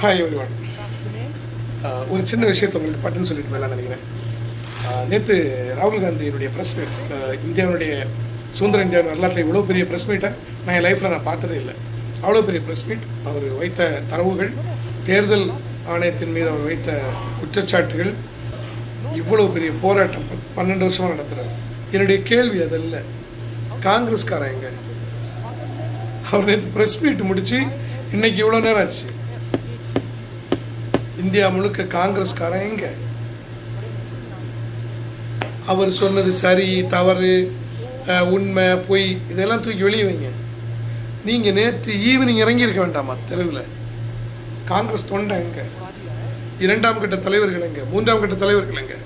Hi everyone. ஒரு சின்ன விஷயத்தை உங்களுக்கு பட்டுன்னு சொல்லிட்டு போயிடலாம் நினைக்கிறேன். நேற்று ராகுல் காந்தியினுடைய ப்ரெஸ் மீட், இந்தியாவுடைய சுதந்திர இந்தியாவின் வரலாற்றில் இவ்வளோ பெரிய ப்ரெஸ் மீட்டை நான் என் லைஃப்பில் நான் பார்த்ததே இல்லை. அவ்வளோ பெரிய ப்ரெஸ் மீட், அவர் வைத்த தரவுகள், தேர்தல் ஆணையத்தின் மீது அவர் வைத்த குற்றச்சாட்டுகள், இவ்வளோ பெரிய போராட்டம் 12 வருஷமாக நடத்துகிறார். என்னுடைய கேள்வி அதல்ல, காங்கிரஸ்காரன் எங்க? அவர் நேற்று ப்ரெஸ் மீட் முடித்து இன்னைக்கு இவ்வளோ நேரம் ஆச்சு. இந்தியா முழுக்க காங்கிரஸ்காரன் எங்க? அவர் சொன்னது சரி தவறு, உண்மை பொய், இதெல்லாம் தூக்கி வெளியே வைங்க. நீங்கள் நேற்று ஈவினிங் இறங்கியிருக்க வேண்டாமா தெருவில்? காங்கிரஸ் தொண்டை எங்க? 2ஆம் கட்ட தலைவர்கள் எங்க? 3ஆம் கட்ட தலைவர்கள் எங்க?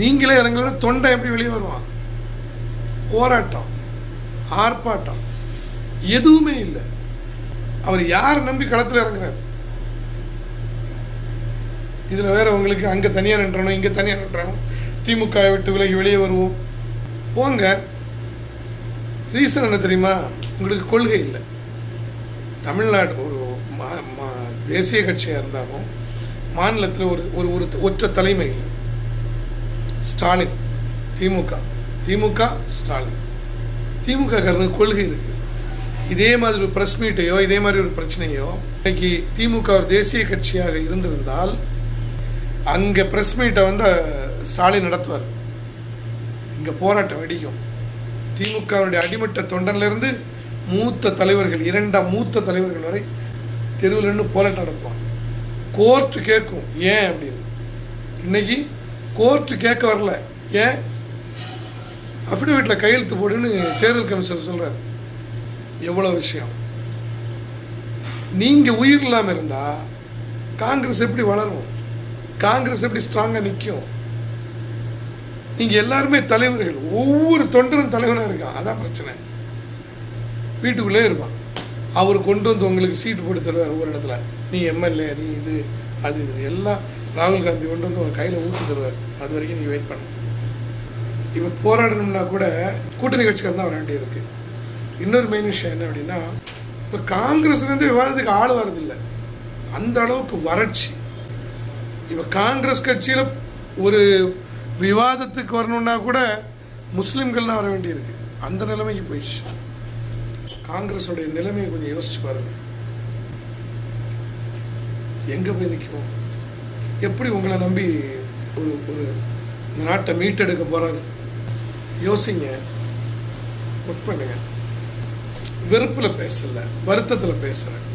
நீங்களே இறங்கல, தொண்டை எப்படி வெளியே வருவான்? போராட்டம், ஆர்ப்பாட்டம் எதுவுமே இல்லை. அவர் யார் நம்பி களத்தில் இறங்குறாரு? இதில் வேற உங்களுக்கு அங்கே தனியாக நின்றணும், இங்கே தனியாக நின்றணும், திமுக விட்டு விலகி வெளியே வருவோம். போங்க. ரீசன் என்ன தெரியுமா? உங்களுக்கு கொள்கை இல்லை. தமிழ்நாடு ஒரு தேசிய கட்சியாக இருந்தாலும் மாநிலத்தில் ஒரு ஒரு ஒற்ற தலைமை இல்லை. ஸ்டாலின், திமுக ஸ்டாலின். திமுக காரனுக்கு கொள்கை இருக்கு. இதே மாதிரி ஒரு ப்ரெஸ் மீட்டையோ இதே மாதிரி ஒரு பிரச்சனையோ இன்னைக்கு திமுக ஒரு தேசிய கட்சியாக இருந்திருந்தால் அங்கே ப்ரெஸ் மீட்டை வந்து ஸ்டாலின் நடத்துவார். இங்கே போராட்டம் வெடிக்கும். திமுகவுடைய அடிமட்ட தொண்டன்லேருந்து மூத்த தலைவர்கள், 2 மூத்த தலைவர்கள் வரை தெருவில் நின்று போராட்டம் நடத்துவாங்க. கோர்ட்டு கேட்கும் ஏன் அப்படின்னு. இன்னைக்கு கோர்ட்டு கேட்க வரல. ஏன்? அஃபிடவிட்டில் கையெழுத்து போடுன்னு தேர்தல் கமிஷனர் சொல்கிறார். எவ்வளோ விஷயம். நீங்கள் உயிர் இல்லாமல் இருந்தால் காங்கிரஸ் எப்படி வளரும்? காங்கிரஸ் எப்படி ஸ்ட்ராங்காக நிற்கும்? நீங்கள் எல்லாருமே தலைவர்கள், ஒவ்வொரு தொண்டரும் தலைவனாக இருக்கான். அதான் பிரச்சனை. வீட்டுக்குள்ளே இருப்பான். அவர் கொண்டு வந்து உங்களுக்கு சீட்டு போட்டு தருவார். ஒவ்வொரு இடத்துல நீ எம்எல்ஏ, நீ இது அது இது எல்லாம் ராகுல் காந்தி கொண்டு வந்து உங்கள் கையில் ஊற்றி தருவார். அது வரைக்கும் நீங்கள் வெயிட் பண்ணணும். இப்போ போராடணும்னா கூட கூட்டணி கட்சிக்காரன் தான் வர வேண்டியிருக்கு. இன்னொரு மெயின் விஷயம் என்ன அப்படின்னா, இப்போ காங்கிரஸ்லேருந்து விவாதத்துக்கு ஆள் வரதில்லை. அந்த அளவுக்கு வறட்சி. இப்போ காங்கிரஸ் கட்சியில் ஒரு விவாதத்துக்கு வரணுன்னா கூட முஸ்லீம்கள்லாம் வர வேண்டியிருக்கு. அந்த நிலைமைக்கு போயிடுச்சு. காங்கிரஸோடைய நிலைமையை கொஞ்சம் யோசிச்சு பாருங்க. எங்கே போய் நிற்கும்? எப்படி உங்களை நம்பி ஒரு இந்த நாட்டை மீட்டெடுக்க போகிறாரு? யோசிங்க, ஒர்க் பண்ணுங்க. வெறுப்பில் பேசலை, வருத்தத்தில் பேசுகிறேன்.